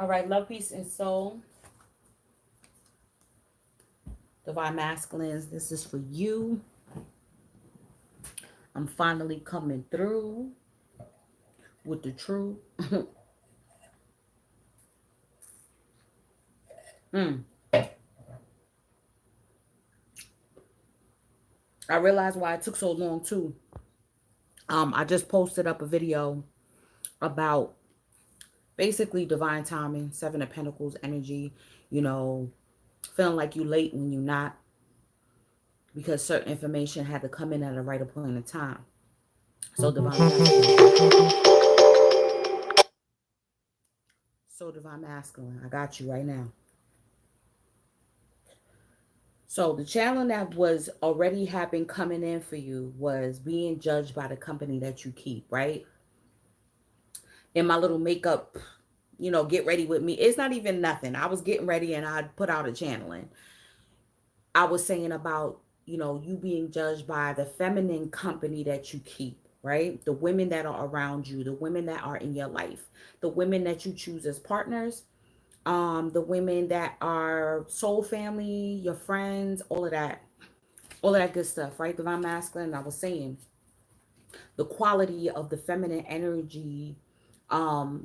All right, love, peace, and soul. Divine masculines, this is for you. I'm finally coming through with the truth. mm. I realized why it took so long too. I just posted up a video about basically divine timing, Seven of Pentacles energy, you know, feeling like you late when you're not, because certain information had to come in at a right point in time. So divine masculine. So divine masculine. I got you right now. So the challenge that was already have been coming in for you was being judged by the company that you keep, right? In my little makeup, get ready with me. It's not even nothing. I was getting ready and I put out a channeling. I was saying about, you being judged by the feminine company that you keep, right? The women that are around you, the women that are in your life, the women that you choose as partners, the women that are soul family, your friends, all of that good stuff, right? Divine masculine, I was saying the quality of the feminine energy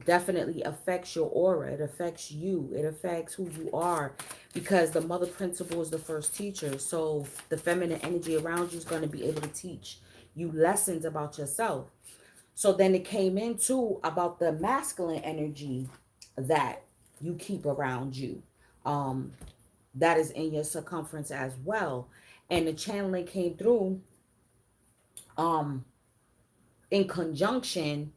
definitely affects your aura. It affects you. It affects who you are, because the mother principle is the first teacher. So the feminine energy around you is going to be able to teach you lessons about yourself. So then it came into about the masculine energy that you keep around you. Um, that is in your circumference as well. And the channeling came through um in conjunction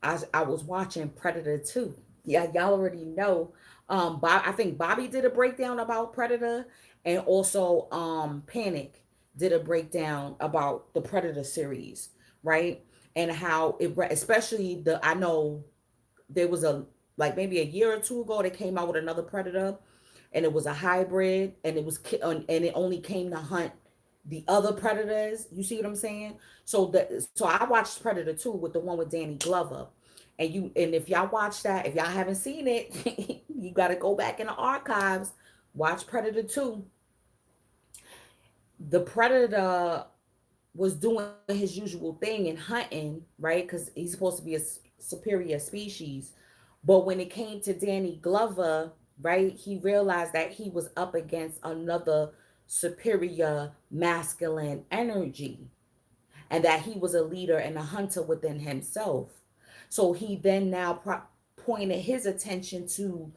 as I was watching Predator 2. Yeah, y'all already know. I think Bobby did a breakdown about Predator, and also Panic did a breakdown about the Predator series, right? And how especially I know there was a, like, maybe a year or two ago, they came out with another Predator, and it was a hybrid, and and it only came to hunt the other predators. You see what I'm saying? So I watched Predator 2 with the one with Danny Glover. And if y'all watch that, if y'all haven't seen it, you got to go back in the archives, watch Predator 2. The Predator was doing his usual thing and hunting, right? Because he's supposed to be a superior species. But when it came to Danny Glover, right, he realized that he was up against another superior masculine energy, and that he was a leader and a hunter within himself. So he then now pointed his attention to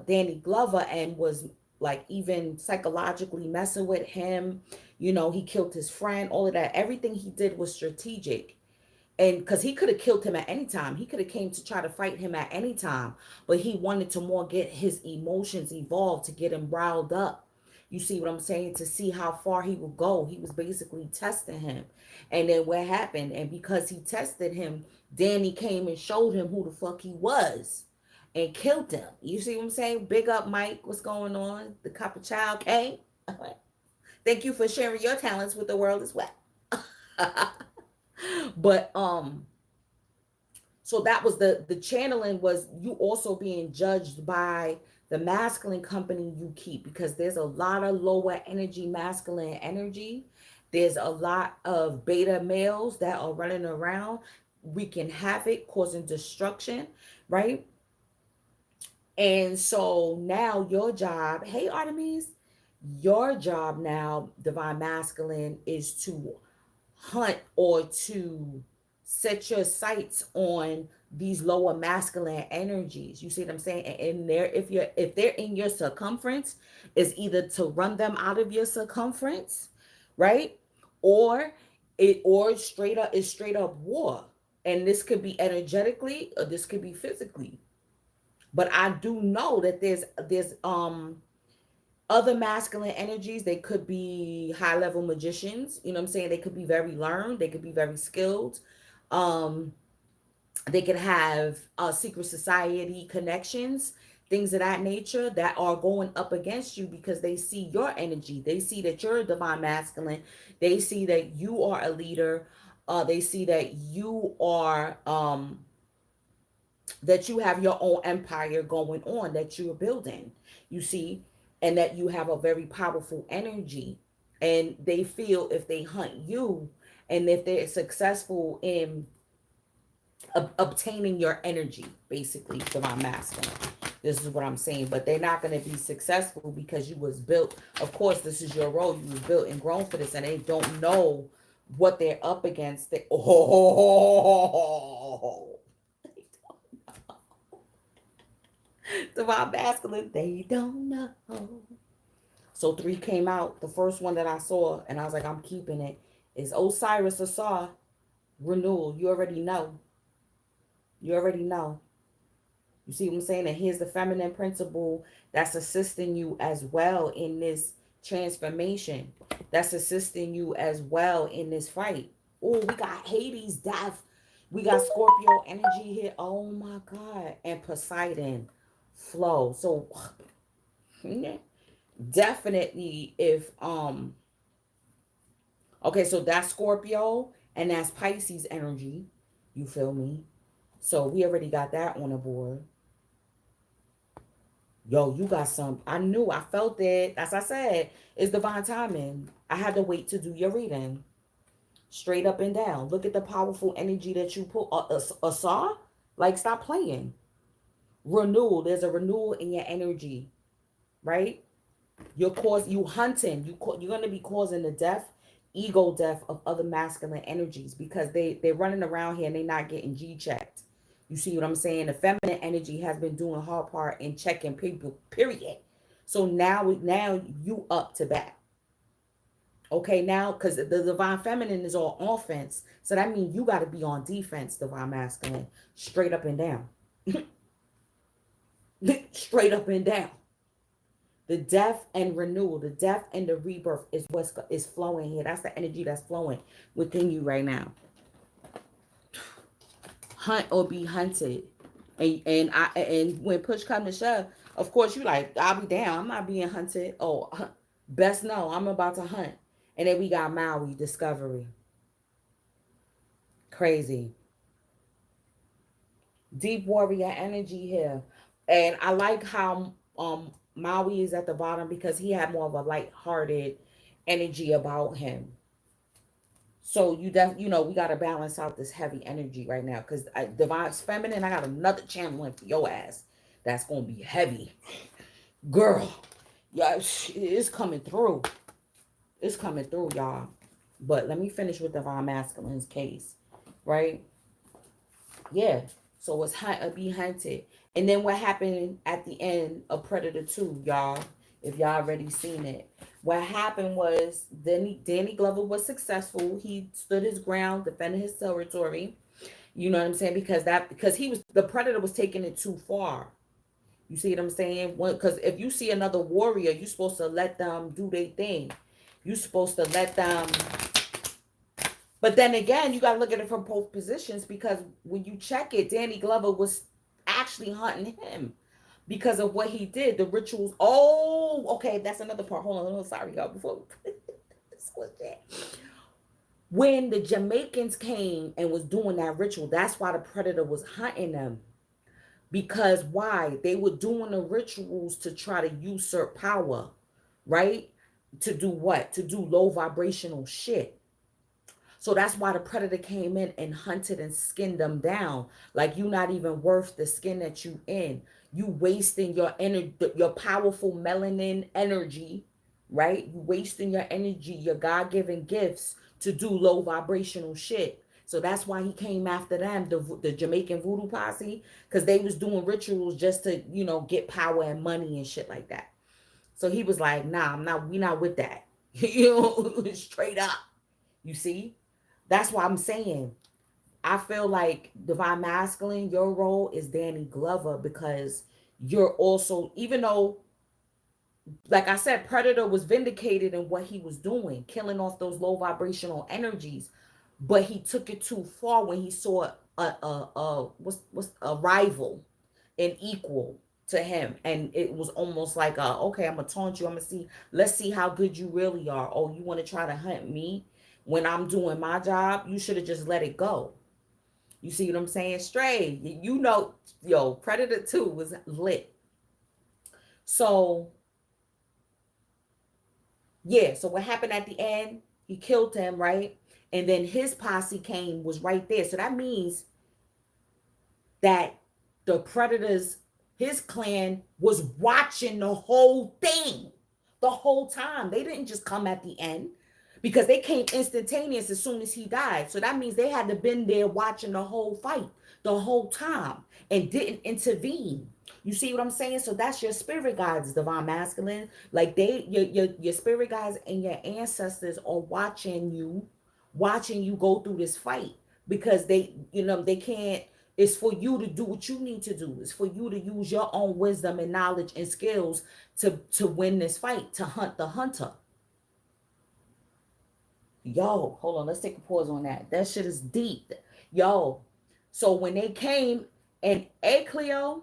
Danny Glover, and was like even psychologically messing with him. He killed his friend, all of that. Everything he did was strategic. And because he could have killed him at any time, he could have came to try to fight him at any time, but he wanted to more get his emotions evolved, to get him riled up. You see what I'm saying? To see how far he would go. He was basically testing him. And then what happened? And because he tested him, Danny came and showed him who the fuck he was and killed him. You see what I'm saying? Big up, Mike. What's going on? The copper child came. Thank you for sharing your talents with the world as well. But so that was the channeling, was you also being judged by the masculine company you keep, because there's a lot of lower energy masculine energy. There's a lot of beta males that are running around wreaking havoc, causing destruction, right? And so now your job, hey Artemis, your job now, divine masculine, is to hunt, or to set your sights on these lower masculine energies. You see what I'm saying? And there, if they're in your circumference, is either to run them out of your circumference, right? Or straight up war. And this could be energetically, or this could be physically. But I do know that there's other masculine energies. They could be high level magicians. You know what I'm saying? They could be very learned. They could be very skilled. Um, they could have secret society connections, things of that nature, that are going up against you because they see your energy. They see that you're a divine masculine. They see that you are a leader. They see that you are that you have your own empire going on, that you're building, you see, and that you have a very powerful energy. And they feel if they hunt you, and if they're successful in obtaining your energy, basically, divine masculine. This is what I'm saying. But they're not going to be successful because you was built. Of course, this is your role. You was built and grown for this, and they don't know what they're up against. Divine masculine, they don't know. So 3 came out. The first one that I saw, and I was like, I'm keeping it, is Osiris Asar, renewal. You already know. You already know. You see what I'm saying? And here's the feminine principle that's assisting you as well in this transformation. That's assisting you as well in this fight. Oh, we got Hades, death. We got Scorpio energy here. Oh my God. And Poseidon, flow. So definitely if okay, so that's Scorpio and that's Pisces energy. You feel me? So we already got that on the board. Yo, you got some. I knew. I felt it. As I said, it's divine timing. I had to wait to do your reading. Straight up and down. Look at the powerful energy that you put. Saw? Like, stop playing. Renewal. There's a renewal in your energy. Right? You hunting. You're going to be causing the death, ego death of other masculine energies, because they're running around here and they're not getting G checked. You see what I'm saying? The feminine energy has been doing her part in checking people, period. So now you up to bat. Okay, now, because the divine feminine is all offense. So that means you got to be on defense, divine masculine. Straight up and down. Straight up and down. The death and renewal, the death and the rebirth is what is flowing here. That's the energy that's flowing within you right now. Hunt or be hunted. And when push comes to shove, of course you like, I'll be down. I'm not being hunted. Oh, best know I'm about to hunt. And then we got Maui, discovery. Crazy. Deep warrior energy here. And I like how Maui is at the bottom because he had more of a light-hearted energy about him. So we got to balance out this heavy energy right now, because divine feminine, I got another channeling for your ass that's gonna be heavy, girl. Yeah, it's coming through. It's coming through, y'all. But let me finish with divine masculine's case, right? Yeah. So it's be hunted. And then what happened at the end of Predator 2, y'all? If y'all already seen it. What happened was Danny Glover was successful. He stood his ground, defended his territory. You know what I'm saying? Because the Predator was taking it too far. You see what I'm saying? Because if you see another warrior, you're supposed to let them do their thing. You're supposed to let them. But then again, you got to look at it from both positions, because when you check it, Danny Glover was actually hunting him because of what he did, the rituals. Oh, okay, that's another part. Hold on, sorry, y'all. Before this was that. When the Jamaicans came and was doing that ritual, that's why the Predator was hunting them. Because why? They were doing the rituals to try to usurp power, right? To do what? To do low vibrational shit. So that's why the Predator came in and hunted and skinned them down. Like, you not even worth the skin that you in. You wasting your energy, your powerful melanin energy, right? You wasting your energy, your God-given gifts to do low vibrational shit. So that's why he came after them, the Jamaican voodoo posse, because they was doing rituals just to, get power and money and shit like that. So he was like, nah, we not with that. Straight up. You see? That's why I'm saying, I feel like divine masculine, your role is Danny Glover, because you're also, even though, like I said, Predator was vindicated in what he was doing, killing off those low vibrational energies, but he took it too far when he saw a rival, an equal to him, and it was almost like, okay, I'm gonna taunt you. Let's see how good you really are. Oh, you want to try to hunt me when I'm doing my job? You should have just let it go. You see what I'm saying? Stray. You know, yo, Predator 2 was lit. So, yeah, so what happened at the end? He killed him, right? And then his posse came, was right there. So that means that the Predators, his clan, was watching the whole thing the whole time. They didn't just come at the end because they came instantaneous as soon as he died. So that means they had to been there watching the whole fight the whole time and didn't intervene. You see what I'm saying? So that's your spirit guides, divine masculine. Like your spirit guides and your ancestors are watching you go through this fight because they can't. It's for you to do what you need to do. It's for you to use your own wisdom and knowledge and skills to win this fight, to hunt the hunter. Yo, hold on, let's take a pause on that. That shit is deep. Yo, so when they came and Cleo,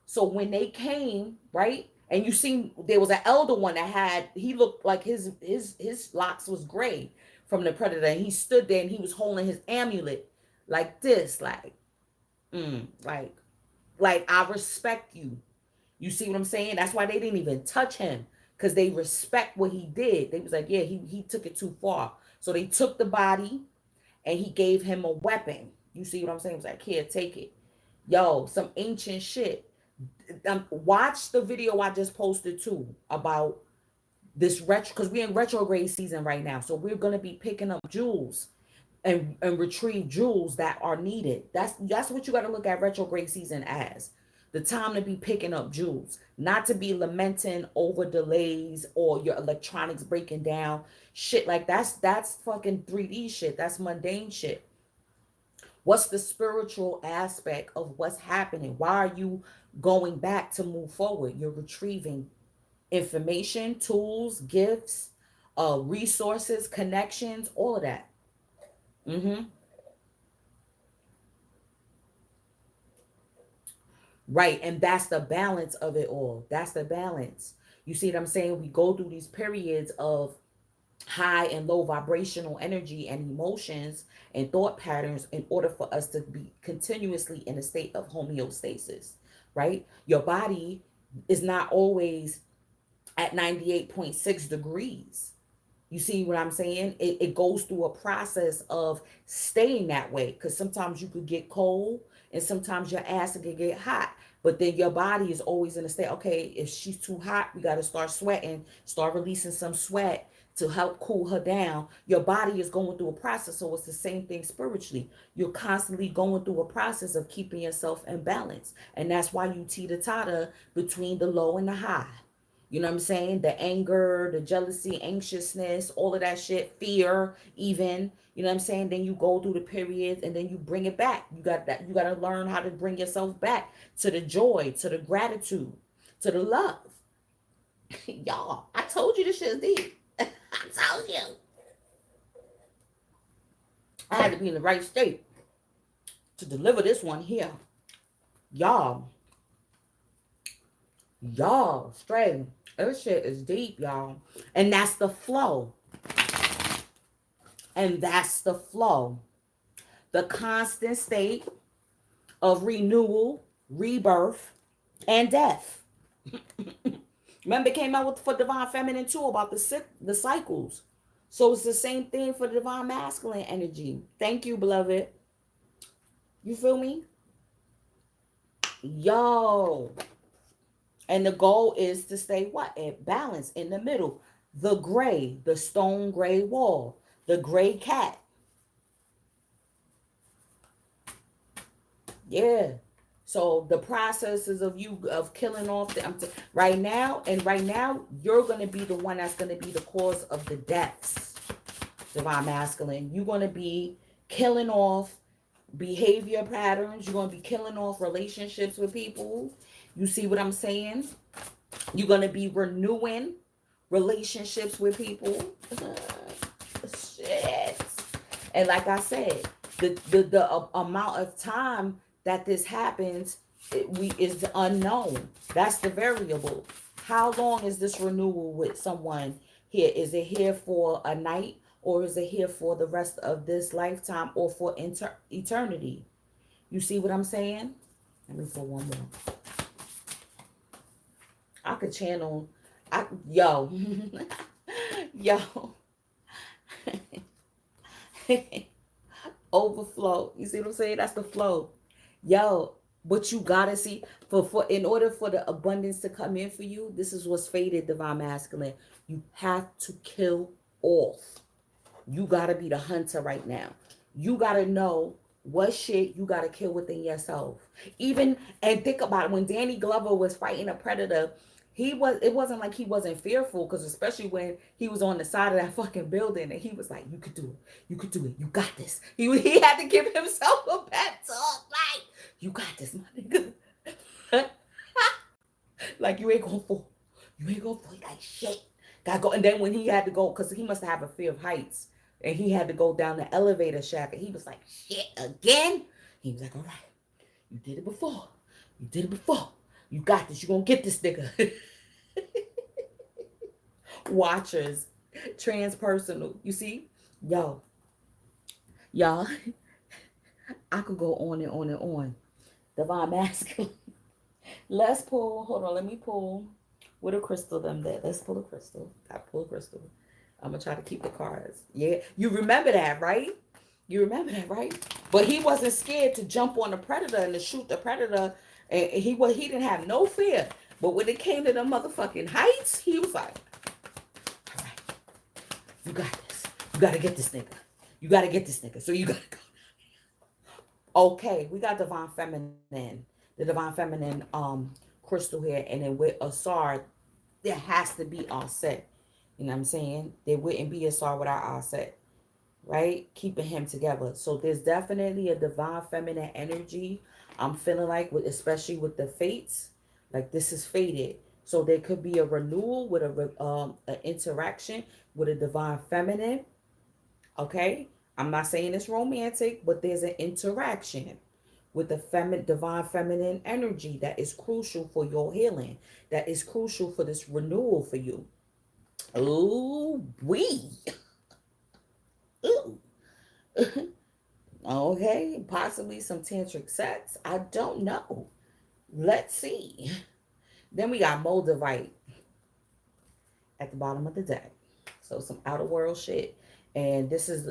so when they came, right? And you see there was an elder one that he looked like his locks was gray from the predator. And he stood there and he was holding his amulet like this, like I respect you. You see what I'm saying? That's why they didn't even touch him, because they respect what he did. They was like, yeah, he took it too far. So they took the body and he gave him a weapon. You see what I'm saying? It was like, here, take it. Yo, some ancient shit. Watch the video I just posted too about this retro, because we're in retrograde season right now. So we're gonna be picking up jewels and retrieve jewels that are needed. That's what you got to look at retrograde season as. The time to be picking up jewels, not to be lamenting over delays or your electronics breaking down. Shit like that's fucking 3D shit. That's mundane shit. What's the spiritual aspect of what's happening? Why are you going back to move forward? You're retrieving information, tools, gifts, resources, connections, all of that. Mm-hmm. Right. And that's the balance of it all. That's the balance. You see what I'm saying? We go through these periods of high and low vibrational energy and emotions and thought patterns in order for us to be continuously in a state of homeostasis, right? Your body is not always at 98.6 degrees. You see what I'm saying? It goes through a process of staying that way, because sometimes you could get cold and sometimes your ass could get hot. But then your body is always in a state, okay, if she's too hot, we got to start sweating, start releasing some sweat to help cool her down. Your body is going through a process. So it's the same thing spiritually. You're constantly going through a process of keeping yourself in balance. And that's why you teeter-totter between the low and the high. You know what I'm saying? The anger, the jealousy, anxiousness, all of that shit, fear, even. You know what I'm saying? Then you go through the periods and then you bring it back. You got to learn how to bring yourself back to the joy, to the gratitude, to the love. Y'all, I told you this shit is deep. I told you. I had to be in the right state to deliver this one here. Y'all, straight. This shit is deep, y'all. And that's the flow. And that's the flow. The constant state of renewal, rebirth, and death. Remember, it came out with for divine feminine too about the cycles. So it's the same thing for the divine masculine energy. Thank you, beloved. You feel me? Yo. And the goal is to stay what? At balance in the middle. The gray, the stone gray wall, the gray cat. Yeah. So the processes of you of killing off right now you're going to be the one that's going to be the cause of the deaths. Divine masculine. You're going to be killing off behavior patterns. You're going to be killing off relationships with people. You see what I'm saying? You're going to be renewing relationships with people. Shit. And like I said, the amount of time that this happens is unknown. That's the variable. How long is this renewal with someone here? Is it here for a night, or is it here for the rest of this lifetime, or for eternity? You see what I'm saying? Let me pull one more. I could channel. Yo, yo, overflow. You see what I'm saying? That's the flow. Yo, but you gotta see for in order for the abundance to come in for you, this is what's faded, divine masculine. You have to kill off. You gotta be the hunter right now. You gotta know what shit you gotta kill within yourself. Even and think about it, when Danny Glover was fighting a predator, it wasn't like he wasn't fearful, because especially when he was on the side of that fucking building and he was like, you could do it, you could do it, you got this. He had to give himself a pep talk, like, you got this, my nigga. Like, you ain't gonna fall. You ain't gonna fall like shit. Gotta go. And then when he had to go, because he must have a fear of heights, and he had to go down the elevator shaft, and he was like, shit, again? He was like, all right, you did it before. You did it before. You got this. You gonna get this nigga. Watchers, transpersonal. You see? Yo, y'all, I could go on and on and on. Divine masculine. Let's pull. Hold on. Let me pull. With a crystal, them there. Let's pull a crystal. I pull a crystal. I'm gonna try to keep the cards. Yeah, you remember that, right? You remember that, right? But he wasn't scared to jump on the predator and to shoot the predator, and he didn't have no fear. But when it came to the motherfucking heights, he was like, "All right, you got this. You gotta get this nigga. You gotta get this nigga. So you gotta go." Okay, we got divine feminine, the divine feminine crystal here, and then with Asar, there has to be offset. You know what I'm saying? There wouldn't be Asar without offset, right? Keeping him together. So there's definitely a divine feminine energy. I'm feeling like, with especially with the fates, like this is fated. So there could be a renewal with an interaction with a divine feminine. Okay, I'm not saying it's romantic, but there's an interaction with the divine feminine energy that is crucial for your healing, that is crucial for this renewal for you. Ooh, ooh. Okay, possibly some tantric sex. I don't know. Let's see. Then we got Moldavite at the bottom of the deck. So some outer world shit. And this is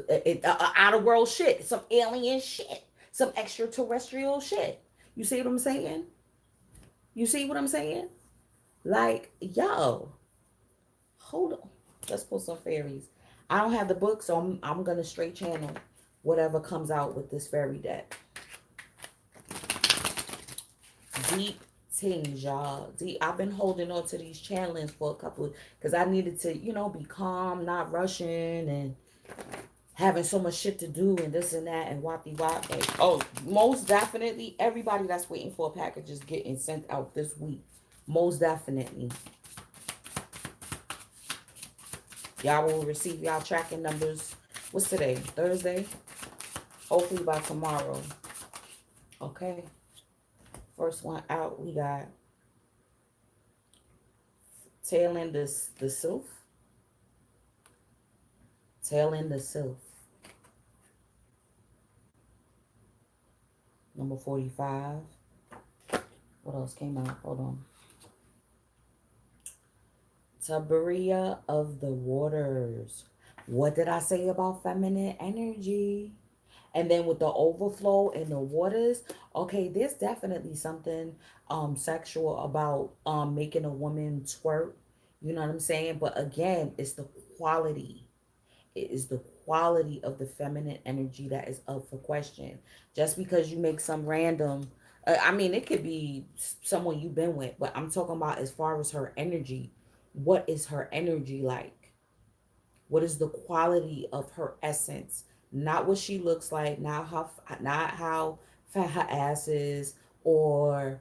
outer world shit. Some alien shit. Some extraterrestrial shit. You see what I'm saying? You see what I'm saying? Like, yo, hold on. Let's pull some fairies. I don't have the book, so I'm gonna straight channel whatever comes out with this fairy deck. Deep things, y'all. I've been holding on to these channelings for a couple, because I needed to, be calm, not rushing, and having so much shit to do, and this and that, and whoppy wop. And, oh, most definitely, everybody that's waiting for a package is getting sent out this week. Most definitely. Y'all will receive y'all tracking numbers. What's today? Thursday? Hopefully by tomorrow. Okay. First one out, we got Tailing the Sylph. Tailing the Sylph. Number 45. What else came out? Hold on. Tabaria of the Waters. What did I say about feminine energy? And then with the overflow in the waters, okay, there's definitely something sexual about making a woman twerk. You know what I'm saying? But again, it's the quality. It is the quality of the feminine energy that is up for question. Just because you make some random, I mean, it could be someone you've been with, but I'm talking about as far as her energy. What is her energy like? What is the quality of her essence? Not what she looks like, not how fat her ass is, or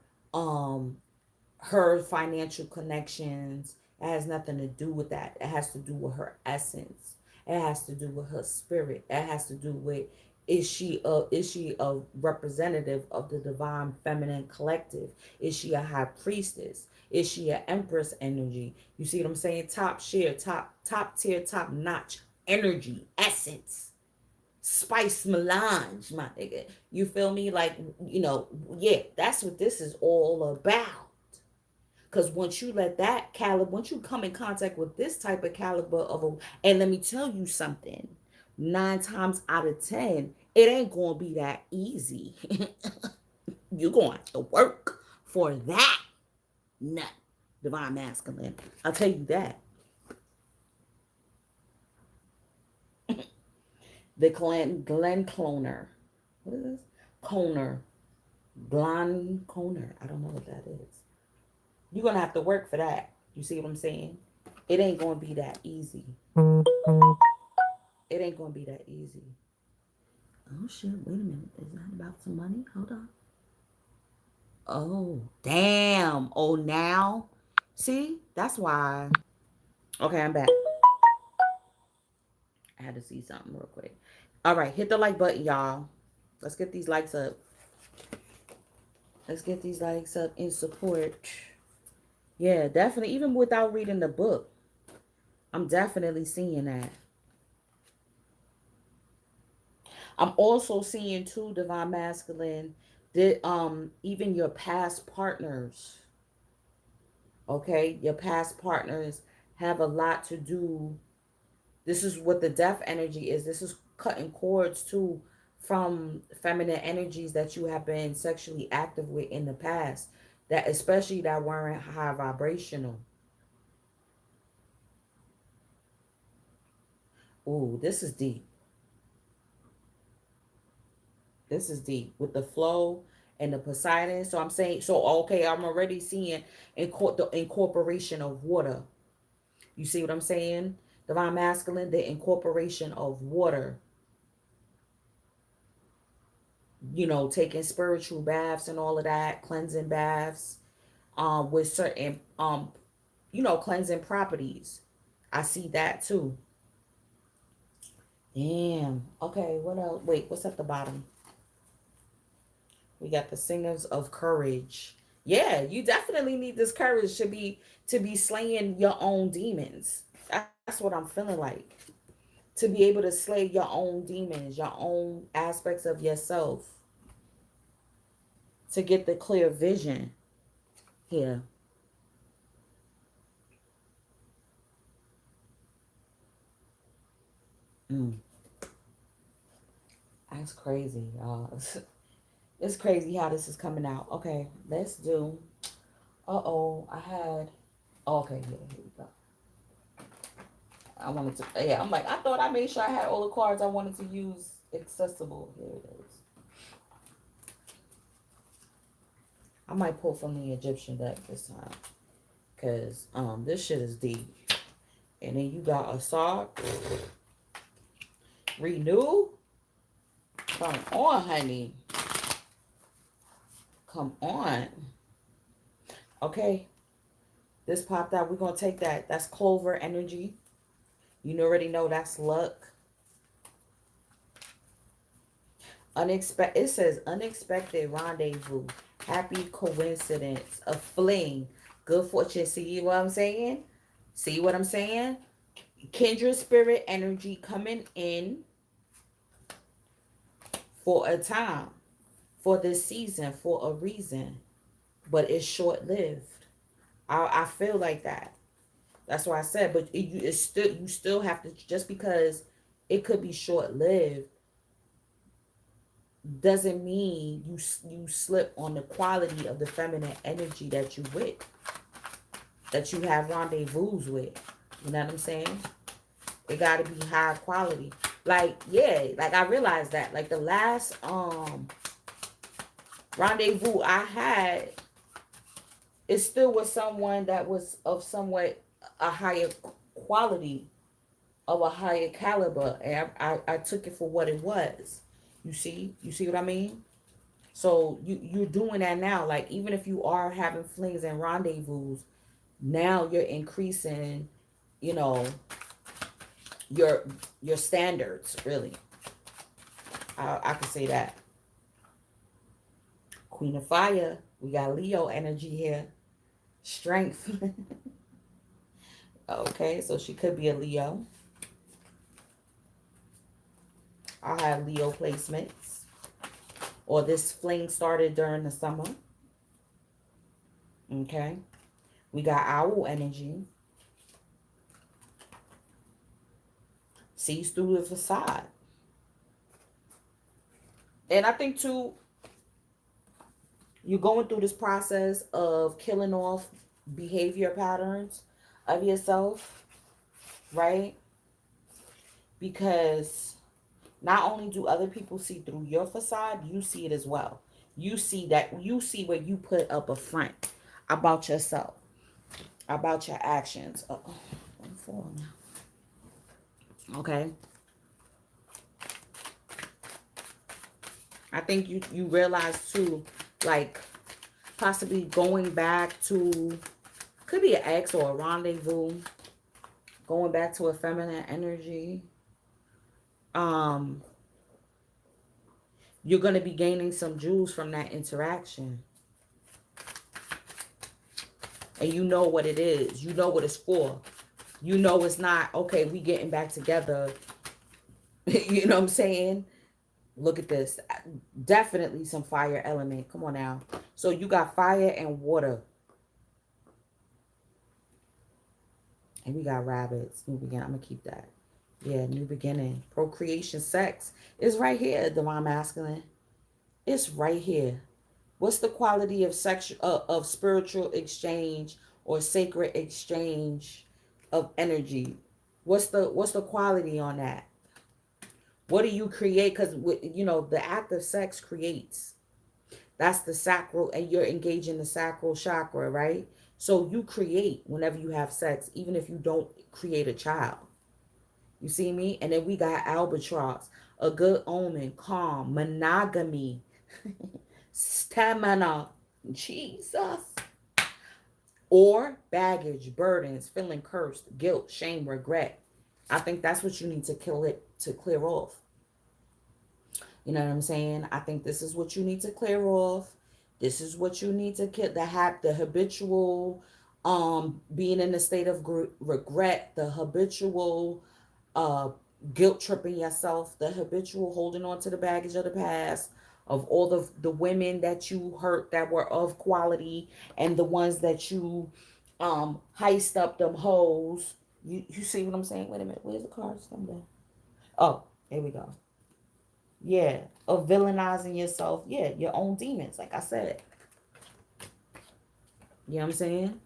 her financial connections. It has nothing to do with that. It has to do with her essence. It has to do with her spirit. It has to do with, is she a representative of the divine feminine collective? Is she a high priestess? Is she an empress energy? You see what I'm saying? Top tier, top tier, top notch energy, essence. spice melange, my nigga. You feel me? Like, yeah, that's what this is all about. Because once you let that caliber, once you come in contact with this type of caliber of a, and let me tell you something, 9 times out of 10, it ain't gonna be that easy. You're gonna have to work for that nut, divine masculine. I'll tell you that. The Glenn Cloner. What is this? Coner. Glenn Coner. I don't know what that is. You're gonna have to work for that. You see what I'm saying? It ain't gonna be that easy. It ain't gonna be that easy. Oh shit, wait a minute. Is that about some money? Hold on. Oh, damn. Oh, now? See? That's why. Okay, I'm back. I had to see something real quick. All right, hit the like button, y'all. Let's get these likes up. Let's get these likes up in support. Yeah, definitely. Even without reading the book, I'm definitely seeing that. I'm also seeing too, divine masculine, that even your past partners, okay, your past partners have a lot to do. This is what the death energy is. This is cutting cords too from feminine energies that you have been sexually active with in the past, that especially that weren't high vibrational. Ooh, this is deep. This is deep with the flow and the Poseidon. So I'm saying, so okay, I'm already seeing the incorporation of water. You see what I'm saying? Divine masculine, the incorporation of water. Taking spiritual baths and all of that, cleansing baths, with certain cleansing properties. I see that too. Damn. Okay, what else? Wait, what's at the bottom? We got the singers of courage. Yeah, you definitely need this courage to be slaying your own demons. That's what I'm feeling like. To be able to slay your own demons, your own aspects of yourself. To get the clear vision here. Mm, that's crazy, y'all. It's crazy how this is coming out. Okay, let's do. Uh-oh, I had. Oh, okay, yeah, here we go. I wanted to. Yeah, I'm like, I thought I made sure I had all the cards I wanted to use accessible. Here it is. I might pull from the Egyptian deck this time. Because this shit is deep. And then you got Asar. Renew. Come on, honey. Come on. Okay. This popped out. We're going to take that. That's Clover energy. You already know that's luck. It says unexpected rendezvous. Happy coincidence. A fling. Good fortune. See what I'm saying? See what I'm saying? Kindred spirit energy coming in for a time, for this season, for a reason. But it's short lived. I feel like that. That's why I said, but it's still, you still have to, just because it could be short lived doesn't mean you slip on the quality of the feminine energy that you with, that you have rendezvous with. You know what I'm saying? It got to be high quality. Like, yeah, like I realized that. Like the last rendezvous I had, it still was someone that was of somewhat a higher quality, of a higher caliber, and I took it for what it was. You see what I mean? So you're doing that now. Like even if you are having flings and rendezvous, now you're increasing, you know, your your standards. Really, I could say that. Queen of Fire. We got Leo energy here. Strength. Okay, so she could be a Leo. I have Leo placements. Or this fling started during the summer. Okay. We got owl energy. Sees through the facade. And I think too, you're going through this process of killing off behavior patterns of yourself, right? Because not only do other people see through your facade, you see it as well. You see where you put up a front about yourself, about your actions. I'm falling now. Okay. I think you realize too, like possibly going back to, could be an ex or a rendezvous, going back to a feminine energy. You're going to be gaining some jewels from that interaction. And you know what it is. You know what it's for. You know it's not, okay, we getting back together. You know what I'm saying? Look at this. Definitely some fire element. Come on now. So you got fire and water. And we got rabbits. New beginning. I'm going to keep that. Yeah, new beginning. Procreation, sex is right here, divine masculine. It's right here. What's the quality of of spiritual exchange or sacred exchange of energy? What's the quality on that? What do you create? Because you know the act of sex creates. That's the sacral, and you're engaging the sacral chakra, right? So you create whenever you have sex, even if you don't create a child. You see me? And then we got albatross, a good omen, calm, monogamy, stamina, Jesus. Or baggage, burdens, feeling cursed, guilt, shame, regret. I think that's what you need to clear off. You know what I'm saying? I think this is what you need to clear off. This is what you need to kill, the habitual being in a state of regret, the habitual uh guilt tripping yourself, the habitual holding on to the baggage of the past, of all the women that you hurt that were of quality, and the ones that you heist up them hoes. You see what I'm saying? Wait a minute, where's the cards from there? Oh, here we go. Yeah, of villainizing yourself. Yeah, your own demons, like I said. You know what I'm saying?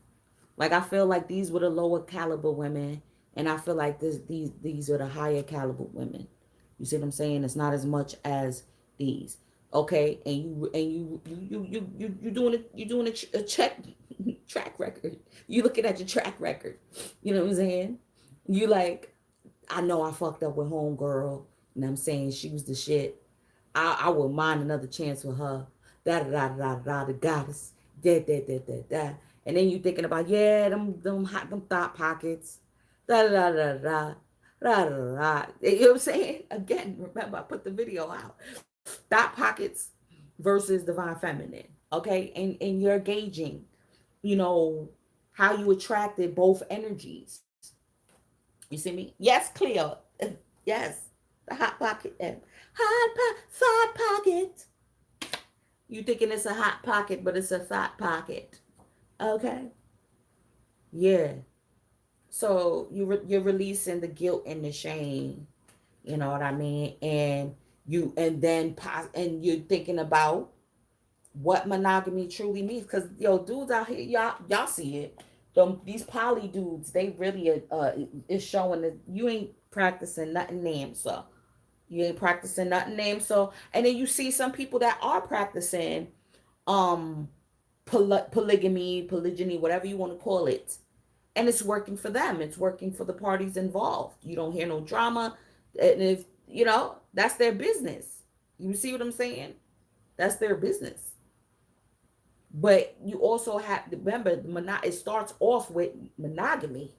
Like I feel like these were the lower caliber women, and I feel like these are the higher caliber women. You see what I'm saying? It's not as much as these. Okay, and you doing it. You doing a check track record. You looking at your track record. You know what I'm saying? You like, I know I fucked up with homegirl. You know what I'm saying? She was the shit. I would mind another chance with her. Da da da da da. The goddess. Da da da da da. And then you thinking about, yeah, them thought pockets. Da da da da da da da. You know what I'm saying? Again, remember I put the video out. Thought pockets versus divine feminine. Okay, and you're gauging, you know, how you attracted both energies. You see me? Yes, Cleo. Yes, the hot pocket. Thought pocket. You thinking it's a hot pocket, but it's a thought pocket. Okay. Yeah. So you're releasing the guilt and the shame. You know what I mean? And you're thinking about what monogamy truly means. Because yo, dudes out here, y'all see it. These poly dudes, they really is showing that you ain't practicing nothing name. So you ain't practicing nothing name. So and then you see some people that are practicing um polygamy, polygyny, whatever you want to call it. And it's working for them. It's working for the parties involved. You don't hear no drama. And if, you know, that's their business. You see what I'm saying? That's their business. But you also have to remember, it starts off with monogamy.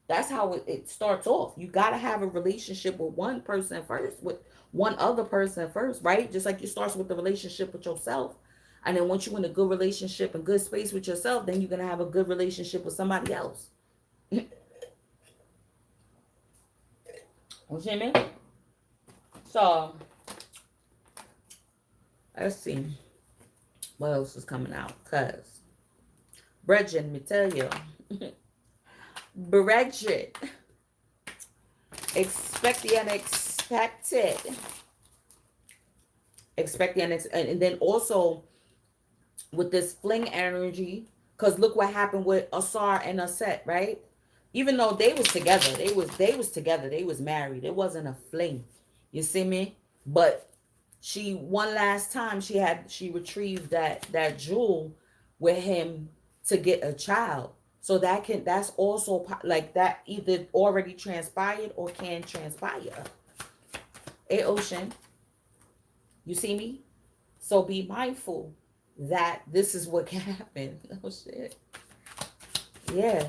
That's how it starts off. You got to have a relationship with one person first, with one other person first, right? Just like it starts with the relationship with yourself. And then once you're in a good relationship and good space with yourself, then you're going to have a good relationship with somebody else. You see me? So let's see what else is coming out. Cause Bridget, me tell you, Bridget, expect the unexpected. Expect the unexpected, and then also with this fling energy, because look what happened with Asar and Aset, right? Even though they was together, they was together, they was married. It wasn't a fling. You see me? But she one last time she retrieved that jewel with him to get a child. So that's also like that either already transpired or can transpire. A ocean, you see me? So be mindful that this is what can happen. Oh shit. Yeah.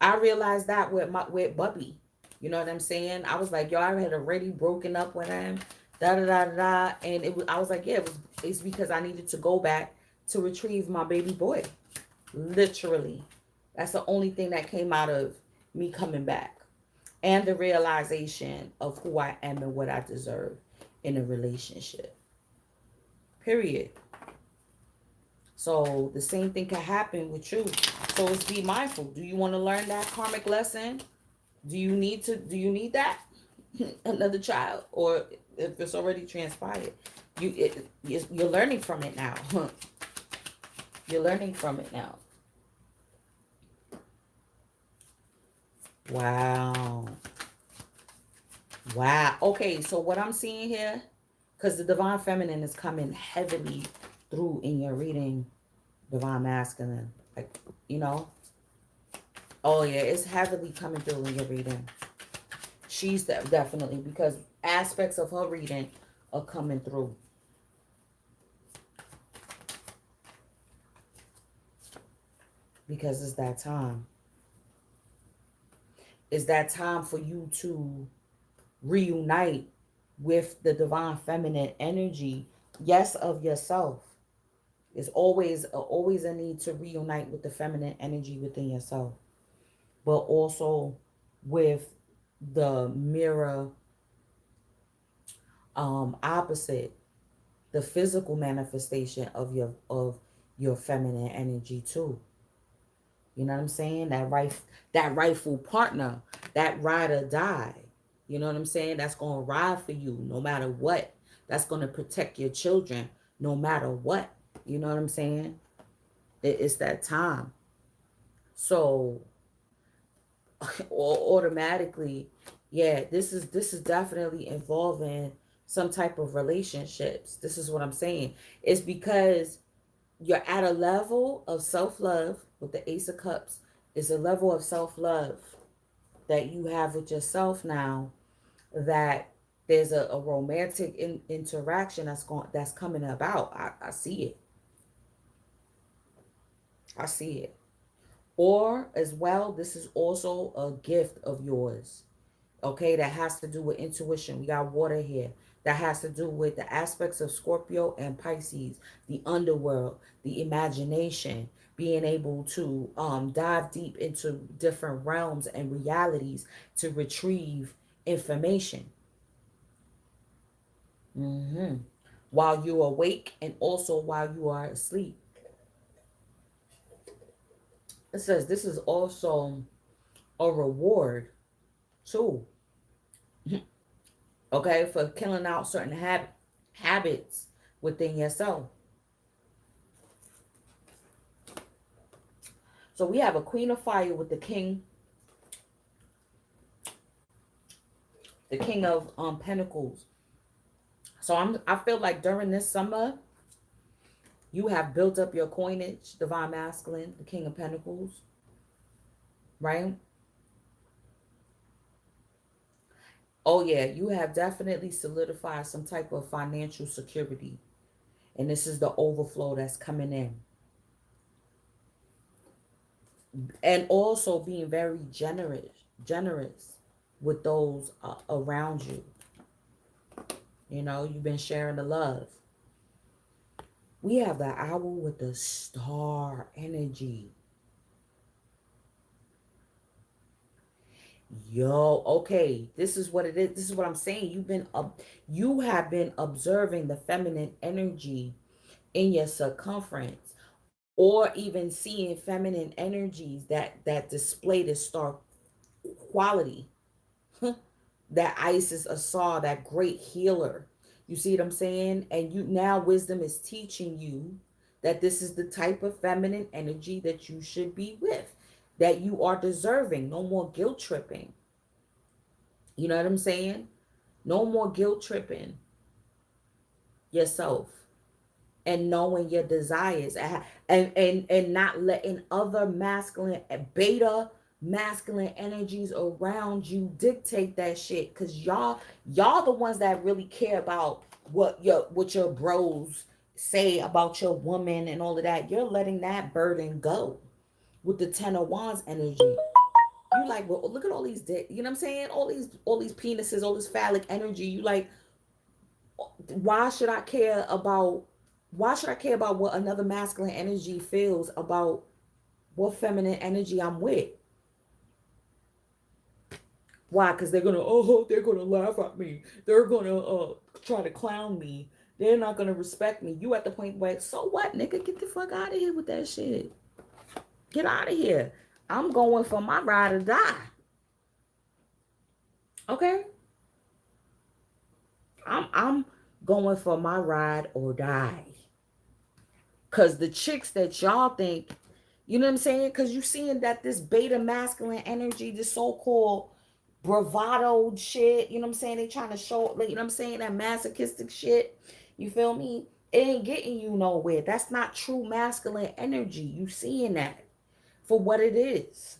I realized that with Bubby. You know what I'm saying? I was like, yo, I had already broken up with him. Da da da da. And I was like, yeah, it's because I needed to go back to retrieve my baby boy. Literally. That's the only thing that came out of me coming back. And the realization of who I am and what I deserve in a relationship. Period. So the same thing can happen with you. So it's be mindful. Do you want to learn that karmic lesson? Do you need that? Another child? Or if it's already transpired, you're learning from it now. You're learning from it now. Wow. Wow. Okay, so what I'm seeing here, because the divine feminine is coming heavily through in your reading, divine masculine. Like, you know? Oh yeah, it's heavily coming through in your reading. She's definitely, because aspects of her reading are coming through. Because it's that time. It's that time for you to reunite with the divine feminine energy, yes, of yourself. It's always a need to reunite with the feminine energy within yourself, but also with the mirror opposite, the physical manifestation of your feminine energy too. You know what I'm saying? That rightful partner, that ride or die. You know what I'm saying? That's gonna ride for you no matter what. That's gonna protect your children no matter what. You know what I'm saying? It's that time. So automatically, yeah, this is definitely involving some type of relationships. This is what I'm saying. It's because you're at a level of self-love with the Ace of Cups. It's a level of self-love that you have with yourself now, that there's a romantic interaction that's coming about. I see it. I see it. Or as well, this is also a gift of yours. Okay, that has to do with intuition. We got water here. That has to do with the aspects of Scorpio and Pisces, the underworld, the imagination, being able to dive deep into different realms and realities to retrieve information. hmm While you're awake and also while you are asleep. It says this is also a reward too. Okay, for killing out certain habits within yourself. So we have a Queen of Fire with the King of Pentacles. So I feel like during this summer, you have built up your coinage, divine masculine, the King of Pentacles, right? Oh yeah, you have definitely solidified some type of financial security. And this is the overflow that's coming in. And also being very generous with those around you. You know, you've been sharing the love. We have the owl with the star energy. Yo, okay, this is what it is. This is what I'm saying. You have been observing the feminine energy in your circumference, or even seeing feminine energies that display this star quality. That Isis Asar, that great healer. You see what I'm saying? And you now wisdom is teaching you that this is the type of feminine energy that you should be with, that you are deserving. No more guilt tripping. You know what I'm saying? No more guilt tripping yourself, and knowing your desires, and not letting other masculine beta masculine energies around you dictate that shit, because y'all the ones that really care about what your bros say about your woman and all of that. You're letting that burden go with the Ten of Wands energy. You like, well, look at all these you know what I'm saying, all these penises, all this phallic energy. You like, why should I care about what another masculine energy feels about what feminine energy I'm with? Why? Because they're gonna laugh at me. They're gonna try to clown me. They're not gonna respect me. You at the point where, so what, nigga? Get the fuck out of here with that shit. Get out of here. I'm going for my ride or die. Okay? I'm going for my ride or die. Cause the chicks that y'all think, you know what I'm saying? Cause you seeing that this beta masculine energy, this so-called bravado shit, you know what I'm saying? They trying to show, like, you know what I'm saying? That masochistic shit. You feel me? It ain't getting you nowhere. That's not true masculine energy. You seeing that for what it is.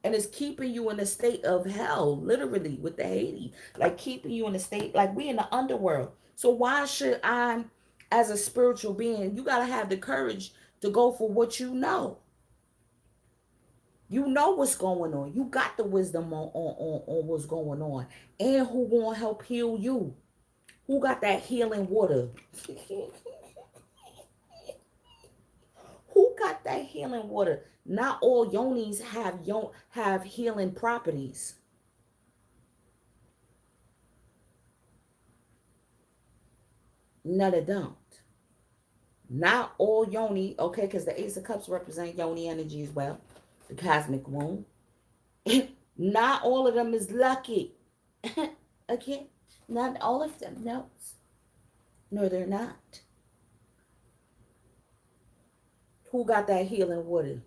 And it's keeping you in a state of hell, literally, with the Hades. Like, keeping you in a state, like, we in the underworld. So why should I, as a spiritual being, you got to have the courage to go for what you know. You know what's going on. You got the wisdom on what's going on. And who going to help heal you. Who got that healing water? Who got that healing water? Not all yonis have healing properties. No, they don't. Not all yoni, okay, because the Ace of Cups represent yoni energy as well, the cosmic womb. Not all of them is lucky. Okay? Not all of them, no. No, they're not. Who got that healing water?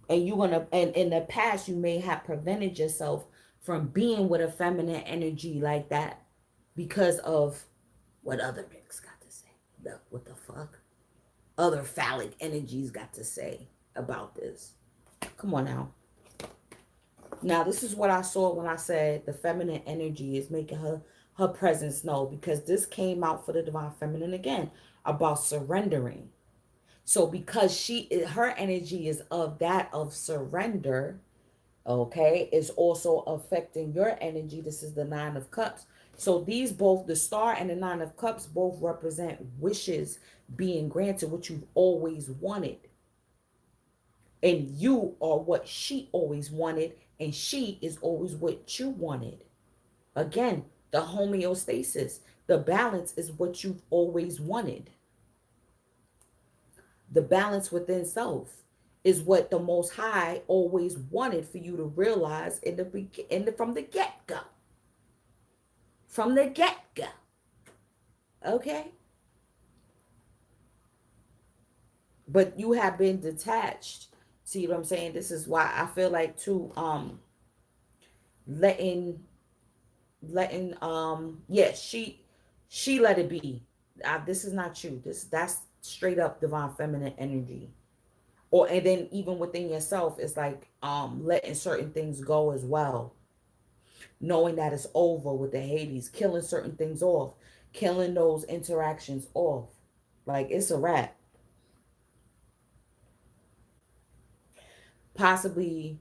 And you're gonna, and in the past you may have prevented yourself from being with a feminine energy like that because of what other niggas got to say. What the fuck? Other phallic energies got to say about this. Come on now. Now, this is what I saw when I said the feminine energy is making her presence known, because this came out for the divine feminine again about surrendering. So because her energy is of surrender, okay, is also affecting your energy. This is the Nine of Cups. So these both, the Star and the Nine of Cups, both represent wishes being granted, what you've always wanted. And you are what she always wanted, and she is always what you wanted. Again, the homeostasis, the balance is what you've always wanted. The balance within self is what the Most High always wanted for you to realize from the get-go. From the get-go. Okay? But you have been detached. See what I'm saying? This is why I feel like too, letting yeah, she let it be. This is not you. That's straight up divine feminine energy. Or, and then even within yourself, it's like letting certain things go as well, knowing that it's over with the Hades, killing certain things off, killing those interactions off. Like, it's a wrap. Possibly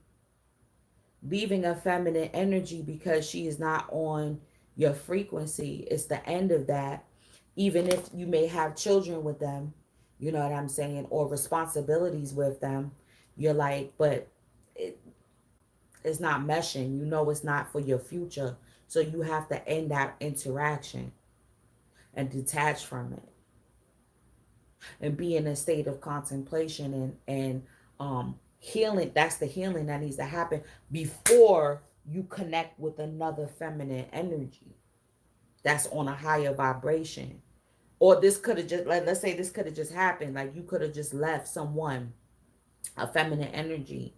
leaving a feminine energy because she is not on your frequency. It's the end of that. Even if you may have children with them, you know what I'm saying, or responsibilities with them, you're like, but it's not meshing. You know it's not for your future. So you have to end that interaction and detach from it and be in a state of contemplation and healing. That's the healing that needs to happen before you connect with another feminine energy that's on a higher vibration. Or this could have just, like, let's say this could have just happened, like you could have just left someone, a feminine energy,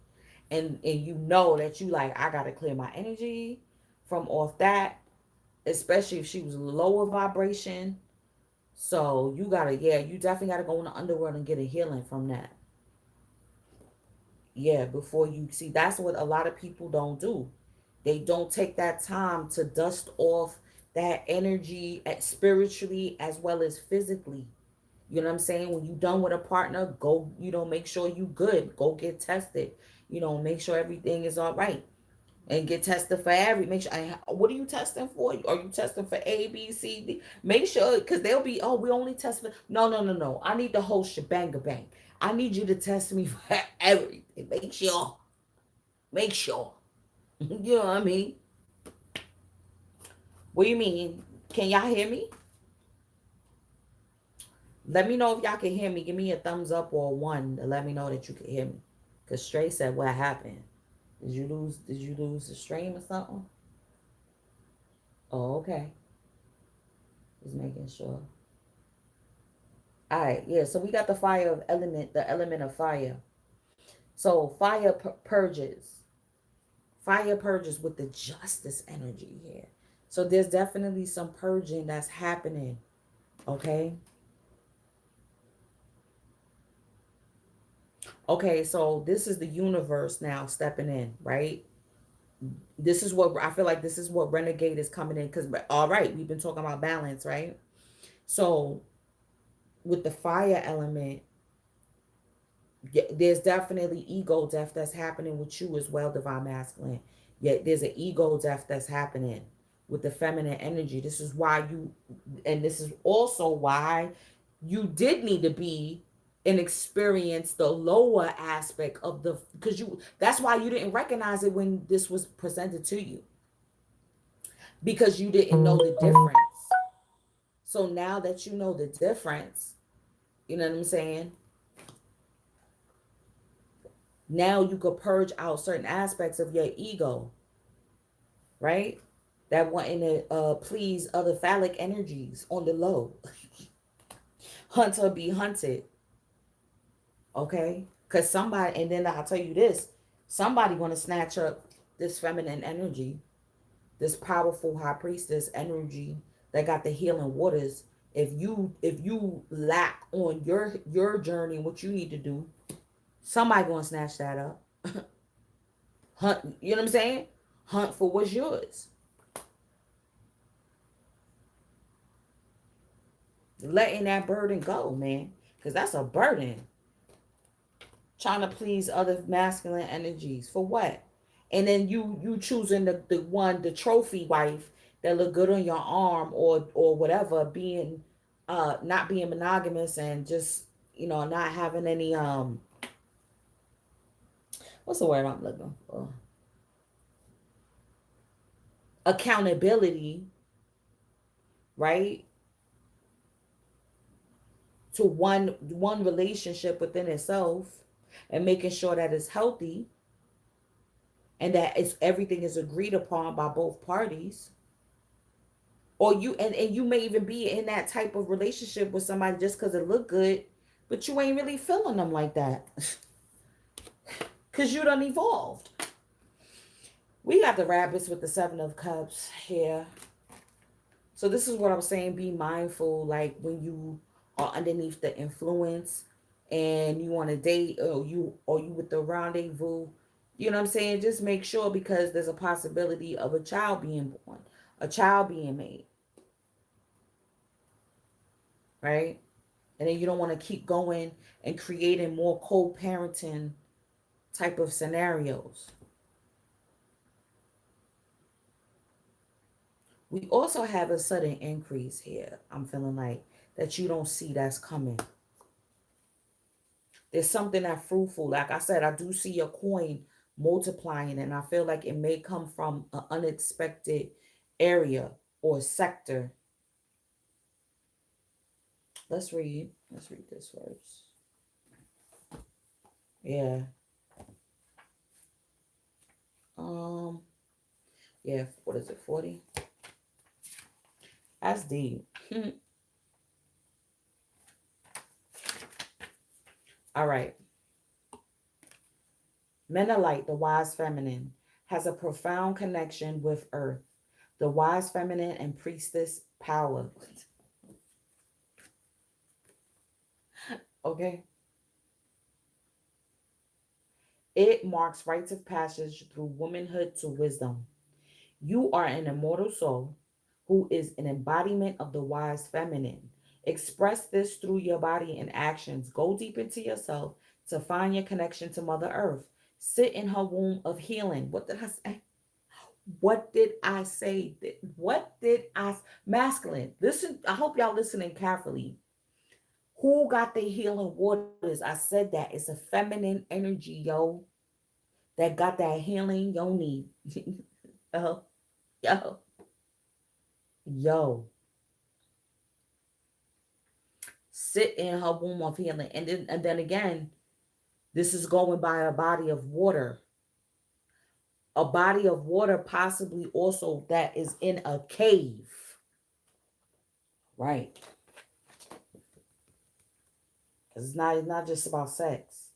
and you know that you like, I gotta clear my energy from off that, especially if she was lower vibration. So you gotta, yeah, you definitely gotta go in the underworld and get a healing from that. Yeah, before you see, that's what a lot of people don't do. They don't take that time to dust off that energy, spiritually as well as physically. You know what I'm saying? When you done with a partner, go, make sure you good. Go get tested. Make sure everything is all right. And get tested for make sure, what are you testing for? Are you testing for A, B, C, D? Make sure, because they'll be, oh, we only test for, no, no, no, no. I need the whole shebang bang. I need you to test me for everything. Make sure. Make sure. You know what I mean? What do you mean? Can y'all hear me? Let me know if y'all can hear me. Give me a thumbs up or a one to let me know that you can hear me. Cause Stray said, what happened? Did you lose the stream or something? Oh, okay. Just making sure. All right, yeah. So we got the fire of element, the element of fire. So fire purges. Fire purges with the justice energy here. So there's definitely some purging that's happening. Okay. Okay, so this is the universe now stepping in, right? This is what I feel like, this is what Renegade is coming in, because all right, we've been talking about balance, right? So with the fire element, there's definitely ego death that's happening with you as well, divine masculine. Yet there's an ego death that's happening with the feminine energy. This is why and this is also why you did need to be and experience the lower aspect of because that's why you didn't recognize it when this was presented to you, because you didn't know the difference. So now that you know the difference, you know what I'm saying? Now you could purge out certain aspects of your ego, right? That wanting to please other phallic energies on the low. Hunt or be hunted. Okay? Because somebody, and then I'll tell you this, somebody want to snatch up this feminine energy, this powerful high priestess energy that got the healing waters. If you lack on your journey, what you need to do, somebody gonna snatch that up. Hunt, you know what I'm saying? Hunt for what's yours. Letting that burden go, man, because that's a burden. Trying to please other masculine energies for what? And then you choosing the trophy wife that look good on your arm, or whatever, being not being monogamous, and just not having any what's the word I'm looking for, accountability, right, to one relationship within itself, and making sure that it's healthy, and that everything is agreed upon by both parties. Or and you may even be in that type of relationship with somebody just because it look good, but you ain't really feeling them like that because you done evolved. We got the rabbits with the 7 of Cups here. So this is what I was saying. Be mindful, like when you are underneath the influence and you want to date, or you with the rendezvous. You know what I'm saying? Just make sure, because there's a possibility of a child being born, a child being made, right? And then you don't want to keep going and creating more co-parenting type of scenarios. We also have a sudden increase here. I'm feeling like that you don't see that's coming. There's something that fruitful. Like I said, I do see a coin multiplying, and I feel like it may come from an unexpected area or sector. Let's read this first. Yeah. Um. Yeah. What is it? 40. That's deep. All right. Menelite, the wise feminine, has a profound connection with Earth. The wise feminine and priestess power. Okay. It marks rites of passage through womanhood to wisdom. You are an immortal soul who is an embodiment of the wise feminine. Express this through your body and actions. Go deep into yourself to find your connection to Mother Earth. Sit in her womb of healing. What did I say? What did I say? What did I? Masculine. Listen, I hope y'all listening carefully. Who got the healing waters? I said that. It's a feminine energy, yo, that got that healing yo need. yo, yo, yo. Sit in her womb of healing. And then again, this is going by a body of water. A body of water possibly also that is in a cave. Right. Because it's not just about sex.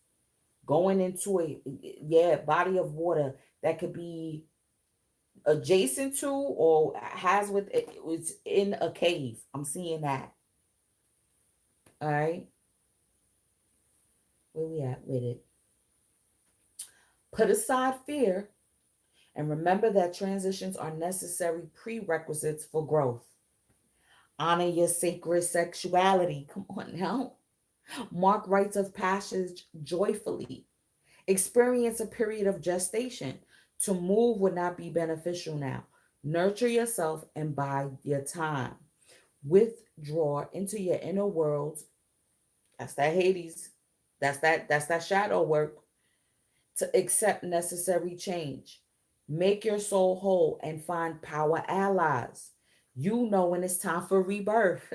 Going into a, yeah, body of water that could be adjacent to or has with it, it's in a cave. I'm seeing that. All right. Where we at with it? Put aside fear and remember that transitions are necessary prerequisites for growth. Honor your sacred sexuality. Come on now. Mark rites of passage joyfully. Experience a period of gestation. To move would not be beneficial now. Nurture yourself and bide your time. Withdraw into your inner world. That's that Hades. That's that shadow work to accept necessary change. Make your soul whole and find power allies. You know when it's time for rebirth.